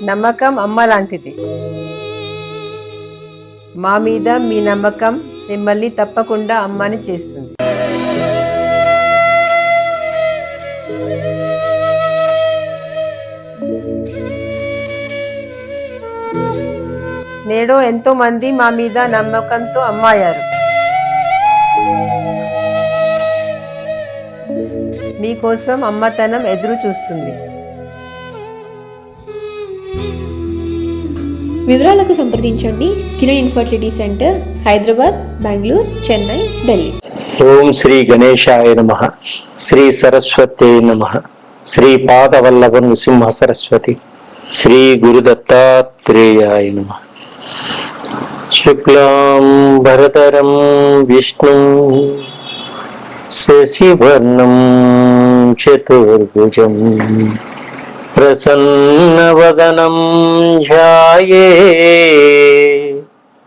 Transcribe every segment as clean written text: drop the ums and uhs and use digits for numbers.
నమ్మకం అమ్మ లాంటిది. మా మీద మీ నమ్మకం మిమ్మల్ని తప్పకుండా అమ్మని చేస్తుంది. నేడు ఎంతో మంది మా మీద నమ్మకంతో అమ్మాయారు. మీకోసం అమ్మతనం ఎదురు చూస్తుంది. వివరాలకు సంప్రదించండి. Kiran infertility centre, Hyderabad, Bengaluru, Chennai, Delhi. ఓం శ్రీ గణేశాయ నమః. శ్రీ సరస్వతే నమః. శ్రీ పాదవల్లభ నృసింహ సరస్వతి. శ్రీ గురుదత్తాత్రేయాయ నమః. శుక్లాం భరతరం విష్ణు శశివర్ణం చతుర్భుజం ప్రసన్నవదనం ధ్యాయే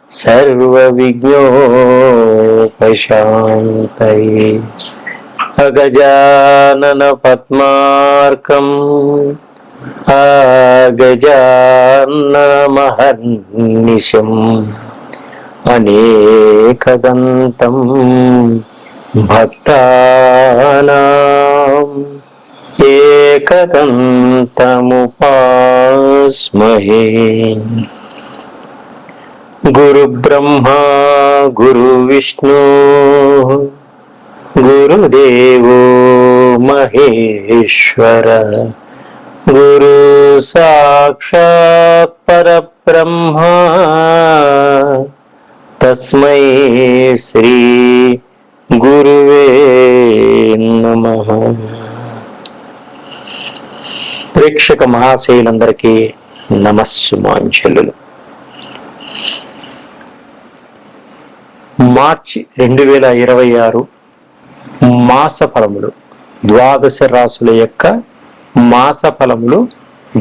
సర్వవిఘ్నోపశాంతయే. అగజానన పద్మార్కం అగజాననమహర్నిశం అనేకదంతం భక్తానాం ఏకదంతముపాస్మహే. గురు బ్రహ్మా గురు విష్ణు గురుదేవో మహేశ్వర గురు సాక్షాత్ పరబ్రహ్మ తస్మై శ్రీ గురువే నమః. ప్రేక్షక మహాశయులందరికీ నమస్సుమాంజలు. మార్చి 2026 మాస ఫలములు, ద్వాదశ రాశుల యొక్క మాస ఫలములు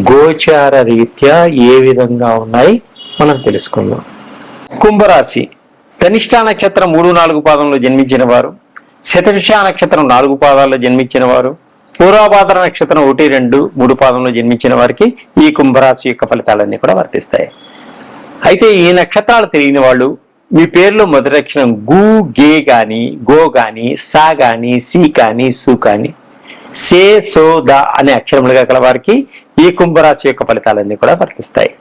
గోచార రీత్యా ఏ విధంగా ఉన్నాయి మనం తెలుసుకుందాం. కుంభరాశి, ధనిష్ఠ నక్షత్రం 3-4 పాదంలో జన్మించిన వారు, శతభిష నక్షత్రం 4 పాదాల్లో జన్మించిన వారు, పూర్వభాద్ర నక్షత్రం 1-2-3 పాదంలో జన్మించిన వారికి ఈ కుంభరాశి యొక్క ఫలితాలన్నీ కూడా వర్తిస్తాయి. అయితే ఈ నక్షత్రాలు తెలియని వాళ్ళు మీ పేరులో మొదటి అక్షరం గు, గే గాని, గో గాని, సా గాని, సి కాని, సు కాని, సే, సో, ద అనే అక్షరములుగా గల వారికి ఈ కుంభరాశి యొక్క ఫలితాలన్నీ కూడా వర్తిస్తాయి.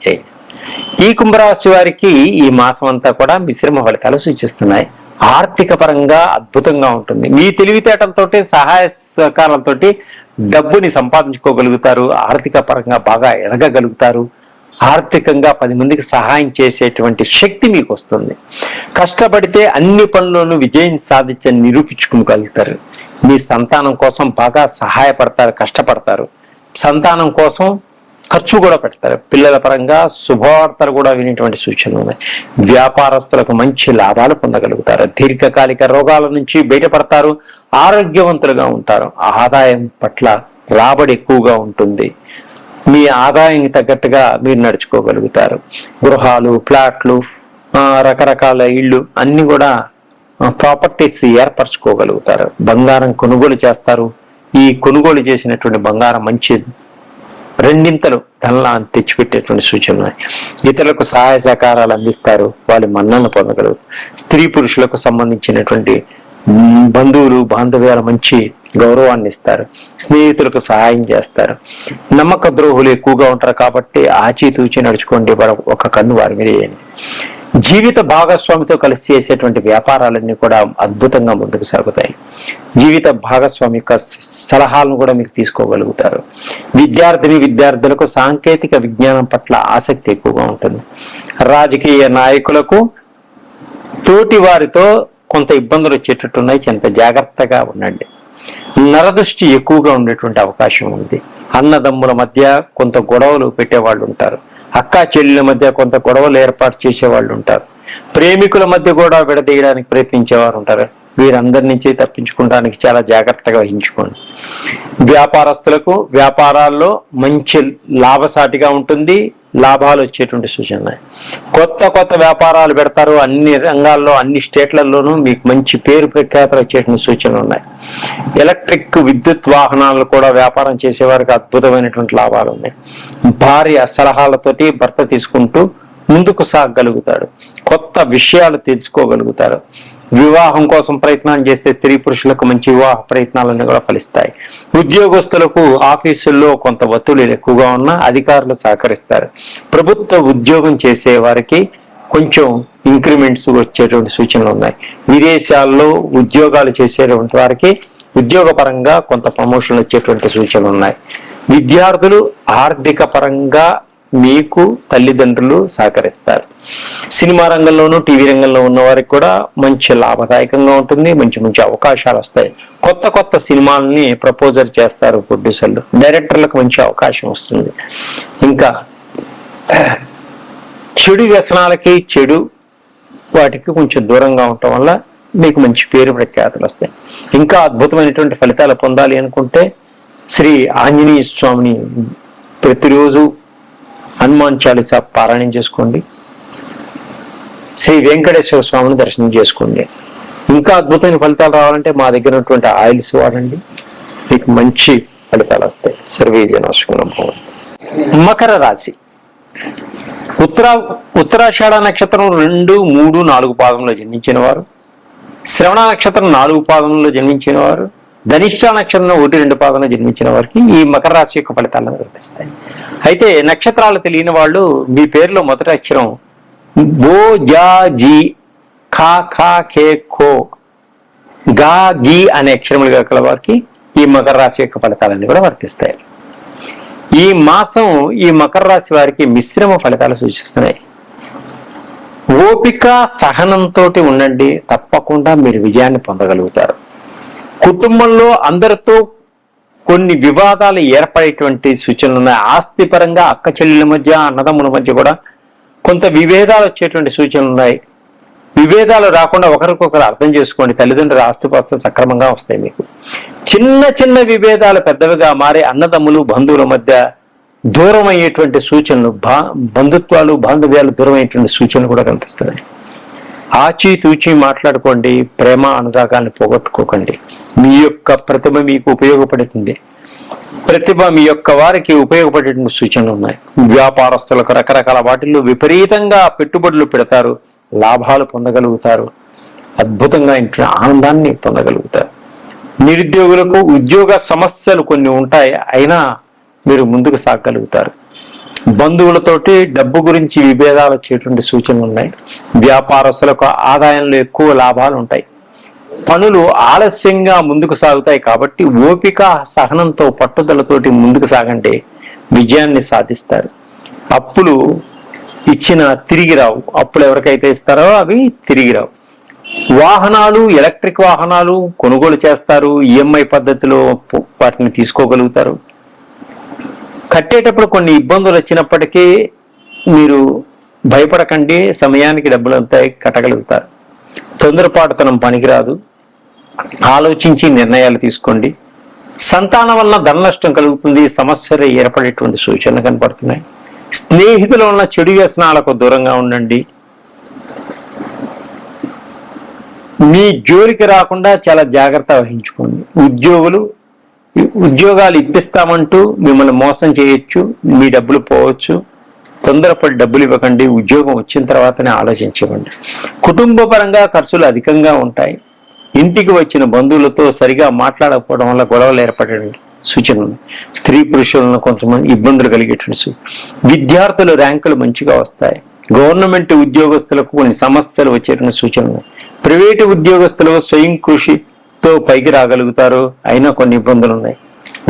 ఈ కుంభరాశి వారికి ఈ మాసం అంతా కూడా మిశ్రమ ఫలితాలు సూచిస్తున్నాయి. ఆర్థిక పరంగా అద్భుతంగా ఉంటుంది. మీ తెలివితేటలతోటి, సహాయ సహకారాలతో డబ్బుని సంపాదించుకోగలుగుతారు. ఆర్థిక పరంగా బాగా ఎదగగలుగుతారు. ఆర్థికంగా 10 మందికి సహాయం చేసేటువంటి శక్తి మీకు వస్తుంది. కష్టపడితే అన్ని పనుల్లోనూ విజయం సాధించని నిరూపించుకోగలుగుతారు. మీ సంతానం కోసం బాగా సహాయపడతారు, కష్టపడతారు. సంతానం కోసం ఖర్చు కూడా పెడతారు. పిల్లల పరంగా శుభవార్తలు కూడా వినేటువంటి సూచనలు ఉన్నాయి. వ్యాపారస్తులకు మంచి లాభాలు పొందగలుగుతారు. దీర్ఘకాలిక రోగాల నుంచి బయటపడతారు. ఆరోగ్యవంతులుగా ఉంటారు. ఆదాయం పట్ల రాబడి ఎక్కువగా ఉంటుంది. మీ ఆదాయానికి తగ్గట్టుగా మీరు నడుచుకోగలుగుతారు. గృహాలు, ప్లాట్లు, రకరకాల ఇళ్ళు అన్ని కూడా ప్రాపర్టీస్ ఏర్పరచుకోగలుగుతారు. బంగారం కొనుగోలు చేస్తారు. ఈ కొనుగోలు చేసినటువంటి బంగారం మంచి 2 ధనలాన్ని తెచ్చిపెట్టేటువంటి సూచనలు. ఇతరులకు సహాయ సహకారాలు అందిస్తారు. వాళ్ళ మన్నలను పొందగలుగుతారు. స్త్రీ పురుషులకు సంబంధించినటువంటి బంధువులు, బాంధవ్యాలు మంచి గౌరవాన్ని ఇస్తారు. స్నేహితులకు సహాయం చేస్తారు. నమ్మక ద్రోహులు ఎక్కువగా ఉంటారు కాబట్టి ఆచితూచి నడుచుకోండి. ఒక కన్ను వారి మీద వేయండి. జీవిత భాగస్వామితో కలిసి చేసేటువంటి వ్యాపారాలన్నీ కూడా అద్భుతంగా ముందుకు సాగుతాయి. జీవిత భాగస్వామి యొక్క సలహాలను కూడా మీరు తీసుకోగలుగుతారు. విద్యార్థులకు సాంకేతిక విజ్ఞానం పట్ల ఆసక్తి ఎక్కువగా ఉంటుంది. రాజకీయ నాయకులకు తోటి వారితో కొంత ఇబ్బందులు వచ్చేటట్టున్నాయి. కొంత జాగ్రత్తగా ఉండండి. నరదృష్టి ఎక్కువగా ఉండేటువంటి అవకాశం ఉంది. అన్నదమ్ముల మధ్య కొంత గొడవలు పెట్టేవాళ్ళు ఉంటారు. అక్కా చెల్లెల మధ్య కొంత గొడవలు ఏర్పాటు చేసేవాళ్ళు ఉంటారు. ప్రేమికుల మధ్య కూడా విడదీయడానికి ప్రయత్నించేవారు ఉంటారు. వీరందరి నుంచి తప్పించుకోవడానికి చాలా జాగ్రత్తగా వహించుకోండి. వ్యాపారస్తులకు వ్యాపారాల్లో మంచి లాభసాటిగా ఉంటుంది. లాభాలు వచ్చేటువంటి సూచనలు ఉన్నాయి. కొత్త వ్యాపారాలు పెడతారు. అన్ని రంగాల్లో అన్ని స్టేట్లలోనూ మీకు మంచి పేరు ప్రఖ్యాతలు వచ్చేటువంటి సూచనలు ఉన్నాయి. ఎలక్ట్రిక్ విద్యుత్ వాహనాలు కూడా వ్యాపారం చేసేవారికి అద్భుతమైనటువంటి లాభాలు ఉన్నాయి. భార్య సలహాలతోటి భర్త తీసుకుంటూ ముందుకు సాగగలుగుతాడు. కొత్త విషయాలు తెలుసుకోగలుగుతారు. వివాహం కోసం ప్రయత్నం చేస్తే స్త్రీ పురుషులకు మంచి వివాహ ప్రయత్నాలన్నీ కూడా ఫలిస్తాయి. ఉద్యోగస్తులకు ఆఫీసుల్లో కొంత ఒత్తిడిలు ఎక్కువగా ఉన్నా అధికారులు సహకరిస్తారు. ప్రభుత్వ ఉద్యోగం చేసే వారికి కొంచెం ఇంక్రిమెంట్స్ వచ్చేటువంటి సూచనలు ఉన్నాయి. విదేశాల్లో ఉద్యోగాలు చేసేటువంటి వారికి ఉద్యోగపరంగా కొంత ప్రమోషన్లు వచ్చేటువంటి సూచనలు ఉన్నాయి. విద్యార్థులు ఆర్థిక పరంగా మీకు తల్లిదండ్రులు సహకరిస్తారు. సినిమా రంగంలోనూ టీవీ రంగంలో ఉన్న వారికి కూడా మంచి లాభదాయకంగా ఉంటుంది. మంచి అవకాశాలు వస్తాయి. కొత్త సినిమాలని ప్రపోజల్ చేస్తారు ప్రొడ్యూసర్లు, డైరెక్టర్లకు మంచి అవకాశం వస్తుంది. ఇంకా చెడు వ్యసనాలకి చెడు వాటికి కొంచెం దూరంగా ఉండటం వల్ల మీకు మంచి పేరు ప్రఖ్యాతులు వస్తాయి. ఇంకా అద్భుతమైనటువంటి ఫలితాలు పొందాలి అనుకుంటే శ్రీ ఆంజనేయ స్వామిని ప్రతిరోజు హనుమాన్ చాలీసా పారాయణం చేసుకోండి. శ్రీ వెంకటేశ్వర స్వామిని దర్శనం చేసుకోండి. ఇంకా అద్భుతమైన ఫలితాలు రావాలంటే మా దగ్గర ఉన్నటువంటి ఆయిల్స్ వాడండి. మీకు మంచి ఫలితాలు వస్తాయి. సర్వే జనా సుఖినో భవంతు. మకర రాశి ఉత్తరాషాఢ నక్షత్రం 2, 3, 4 పాదంలో జన్మించిన వారు, శ్రవణ నక్షత్రం 4 పాదంలో జన్మించిన వారు, ధనిష్ట నక్షత్రం 1, 2 పాదంలో జన్మించిన వారికి ఈ మకర రాశి యొక్క ఫలితాలను వర్తిస్తాయి. అయితే నక్షత్రాలు తెలియని వాళ్ళు మీ పేరులో మొదటి అక్షరం బో, జా, జీ, ఖా, ఖా, ఖే, ఖో, గా, గీ అనే అక్షరములుగా కల వారికి ఈ మకర రాశి యొక్క ఫలితాలన్నీ కూడా వర్తిస్తాయి. ఈ మాసం ఈ మకర రాశి వారికి మిశ్రమ ఫలితాలు సూచిస్తున్నాయి. ఓపిక సహనంతో ఉండండి, తప్పకుండా మీరు విజయాన్ని పొందగలుగుతారు. కుటుంబంలో అందరితో కొన్ని వివాదాలు ఏర్పడేటువంటి సూచనలు ఉన్నాయి. ఆస్తిపరంగా అక్క చెల్లెల మధ్య, అన్నదమ్ముల మధ్య కూడా కొంత విభేదాలు వచ్చేటువంటి సూచనలు ఉన్నాయి. విభేదాలు రాకుండా ఒకరికొకరు అర్థం చేసుకోండి. తల్లిదండ్రుల ఆస్తిపాస్తులు సక్రమంగా వస్తాయి. మీకు చిన్న విభేదాలు పెద్దవిగా మారి అన్నదమ్ములు బంధువుల మధ్య దూరం అయ్యేటువంటి సూచనలు, బంధుత్వాలు బాంధవ్యాలు దూరం అయ్యేటువంటి సూచనలు కూడా కనిపిస్తున్నాయి. ఆచితూచి మాట్లాడుకోండి. ప్రేమ అనురాగాన్ని పోగొట్టుకోకండి. మీ యొక్క ప్రతిభ మీకు ఉపయోగపడుతుంది. ప్రతిభ మీ యొక్క వారికి ఉపయోగపడేటువంటి సూచనలు ఉన్నాయి. వ్యాపారస్తులకు రకరకాల వాటిల్లో విపరీతంగా పెట్టుబడులు పెడతారు, లాభాలు పొందగలుగుతారు. అద్భుతంగా ఇంట్లో ఆనందాన్ని పొందగలుగుతారు. నిరుద్యోగులకు ఉద్యోగ సమస్యలు కొన్ని ఉంటాయి, అయినా మీరు ముందుకు సాగగలుగుతారు. బంధువులతోటి డబ్బు గురించి విభేదాలు వచ్చేటువంటి సూచనలు ఉన్నాయి. వ్యాపారస్తులకు ఆదాయంలో ఎక్కువ లాభాలు ఉంటాయి. పనులు ఆలస్యంగా ముందుకు సాగుతాయి. కాబట్టి ఓపిక సహనంతో పట్టుదలతోటి ముందుకు సాగండి, విజయాన్ని సాధిస్తారు. అప్పులు ఇచ్చిన తిరిగి రావు. అప్పులు ఎవరికైతే ఇస్తారో అవి తిరిగి రావు. వాహనాలు, ఎలక్ట్రిక్ వాహనాలు కొనుగోలు చేస్తారు. ఈఎంఐ పద్ధతిలో వాటిని తీసుకోగలుగుతారు. కట్టేటప్పుడు కొన్ని ఇబ్బందులు వచ్చినప్పటికీ మీరు భయపడకండి, సమయానికి డబ్బులు అంతాయి, కట్టగలుగుతారు. తొందరపాటుతనం పనికిరాదు. ఆలోచించి నిర్ణయాలు తీసుకోండి. సంతానం వలన ధన నష్టం కలుగుతుంది. సమస్యలు ఏర్పడేటువంటి సూచనలు కనపడుతున్నాయి. స్నేహితుల వలన చెడు వ్యసనాలకు దూరంగా ఉండండి. మీ జోలికి రాకుండా చాలా జాగ్రత్త వహించుకోండి. ఉద్యోగాలు ఇప్పిస్తామంటూ మిమ్మల్ని మోసం చేయొచ్చు, మీ డబ్బులు పోవచ్చు. తొందరపడి డబ్బులు ఇవ్వకండి. ఉద్యోగం వచ్చిన తర్వాతనే ఆలోచించకండి. కుటుంబ పరంగా ఖర్చులు అధికంగా ఉంటాయి. ఇంటికి వచ్చిన బంధువులతో సరిగా మాట్లాడకపోవడం వల్ల గొడవలు ఏర్పడే సూచనలు ఉన్నాయి. స్త్రీ పురుషులను కొంతమంది ఇబ్బందులు కలిగేటువంటి విద్యార్థుల ర్యాంకులు మంచిగా వస్తాయి. గవర్నమెంట్ ఉద్యోగస్తులకు కొన్ని సమస్యలు వచ్చేటువంటి సూచనలు ఉన్నాయి. ప్రైవేటు ఉద్యోగస్తులకు స్వయం కృషితో పైకి రాగలుగుతారు, అయినా కొన్ని ఇబ్బందులు ఉన్నాయి.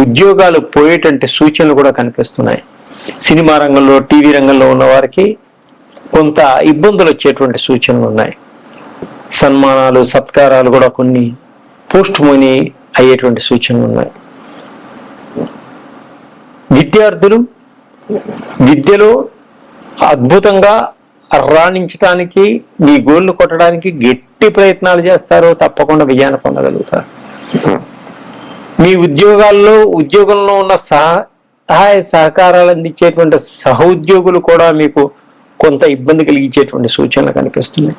ఉద్యోగాలు పోయేటువంటి సూచనలు కూడా కనిపిస్తున్నాయి. సినిమా రంగంలో, టీవీ రంగంలో ఉన్న వారికి కొంత ఇబ్బందులు వచ్చేటువంటి సూచనలు ఉన్నాయి. సన్మానాలు, సత్కారాలు కూడా కొన్ని పోస్ట్ పోని అయ్యేటువంటి సూచనలు ఉన్నాయి. విద్యార్థులు విద్యలో అద్భుతంగా రాణించడానికి, మీ గోల్ను కొట్టడానికి గట్టి ప్రయత్నాలు చేస్తారు. తప్పకుండా విజయాన్ని పొందగలుగుతారు. మీ ఉద్యోగంలో ఉన్న సహాయ సహకారాలు అందించేటువంటి సహోద్యోగులు కూడా మీకు కొంత ఇబ్బంది కలిగించేటువంటి సూచనలు కనిపిస్తున్నాయి.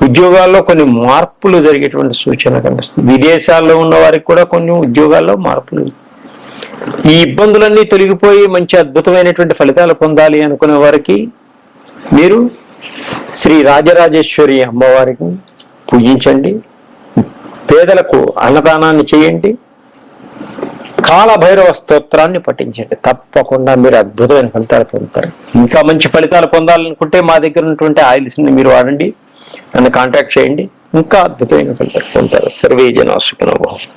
ఉద్యోగాల్లో కొన్ని మార్పులు జరిగేటువంటి సూచనలు కనిపిస్తుంది. విదేశాల్లో ఉన్న వారికి కూడా కొన్ని ఉద్యోగాల్లో మార్పులు. ఈ ఇబ్బందులన్నీ తొలగిపోయి మంచి అద్భుతమైనటువంటి ఫలితాలు పొందాలి అనుకునే వారికి మీరు శ్రీ రాజరాజేశ్వరి అమ్మవారికి పూజించండి, పేదలకు అన్నదానాన్ని చేయండి, కాలభైరవ స్తోత్రాన్ని పఠించండి. తప్పకుండా మీరు అద్భుతమైన ఫలితాలు పొందుతారు. ఇంకా మంచి ఫలితాలు పొందాలనుకుంటే మా దగ్గర ఉన్నటువంటి ఆయిల్స్ని మీరు వాడండి, నన్ను కాంటాక్ట్ చేయండి, ఇంకా అద్భుతమైన ఫలితాలు పొందుతారు. సర్వే జనా సుఖినో భవంతు.